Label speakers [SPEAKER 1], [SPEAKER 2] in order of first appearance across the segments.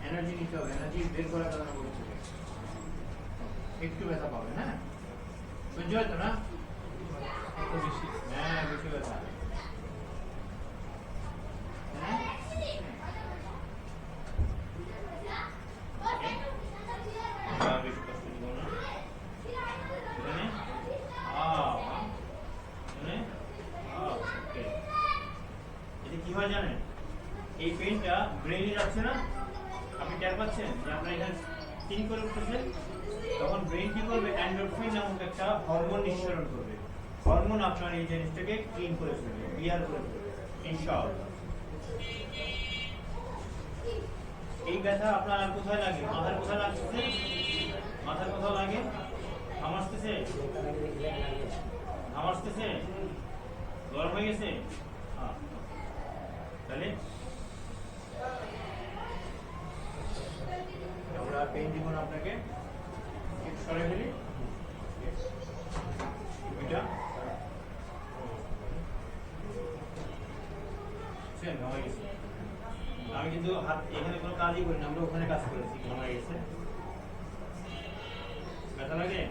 [SPEAKER 1] Energy নিতে হবে, energy বের করার কথা বলেছি। একটু ব্যথা পাবে, হ্যাঁ সহ্য হতো না এত বেশি, হ্যাঁ বেশি ব্যথা, হ্যাঁ বেশি কষ্ট দিব না এখানে। এটা কি হয় জানেন, এই পেনটা ব্রেইনে যাচ্ছে না, আপনি টের পাচ্ছেন যে আপনার এখানে স্টিং করে উঠতেছে, তখন ব্রেইন কি করবে, এন্ডোরফিন নামক একটা হরমোন নিঃসরণ করবে। হরমোন আপনার এই জিনিসটাকে ক্লিন করে ফেলবে, ক্লিয়ার করে ফেলবে ইনশাআল্লাহ। এই ব্যথা আপনার আর কোথায় লাগে, মাথার কোথায় লাগতেছে, মাথার কোথাও লাগে, ঘামাসতেছে, ঘামাসতেছে, গরম হয়ে গেছে, তাহলে আমরা পেন দিব না আপনাকে, একটু সরে ফেলি এটা ঘামাই গেছে। আমি কিন্তু হাত এখানে কোনো কাজই করি না, আমরা ওখানে কাজ করেছি, ঘামাই গেছে। ব্যথা লাগে,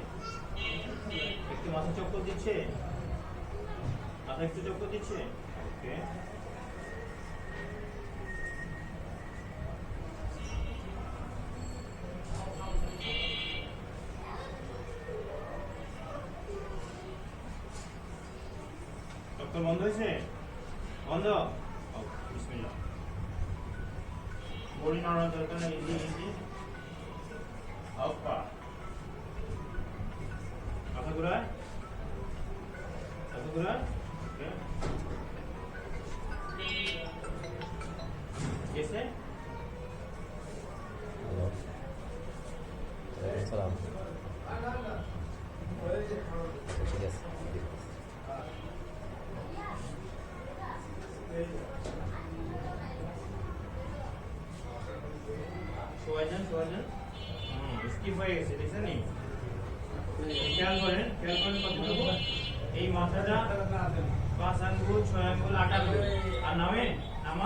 [SPEAKER 1] একটু মাথা চক্কর দিচ্ছে, মাথা একটু চক্কর দিচ্ছে, ওকে। ডক্টর বন্ধ হয়েছে, বন্ধ, বিসমিল্লাহ। বডি নড়ানোর দরকার নেই, ইজি ইজি, আপা মাথা ঘুরায়, মাথা ঘুরায়, ওকে कैसे
[SPEAKER 2] हेलो सलाम ঠিক আছে
[SPEAKER 1] সোয়াজন স্কিপ হয়ে গেছে, দেখছেন নি, খেয়াল করেন কতটুকু, এই মাথাটা 5 আঙ্গুল 6 আঙ্গুল 8 আঙ্গুল, আর নামে নামা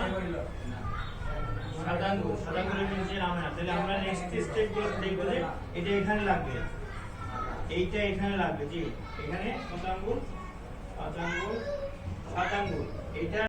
[SPEAKER 1] 7 আঙ্গুল, 7 আঙ্গুলের নিচে নামে না। তাহলে আমরা নেক্সট স্টেপ গুলো দেখব যে এটা এখানে লাগবে, এইটা এখানে লাগবে, জি এখানে কত আঙ্গুল, 5 আঙ্গুল 7 আঙ্গুল, এইটা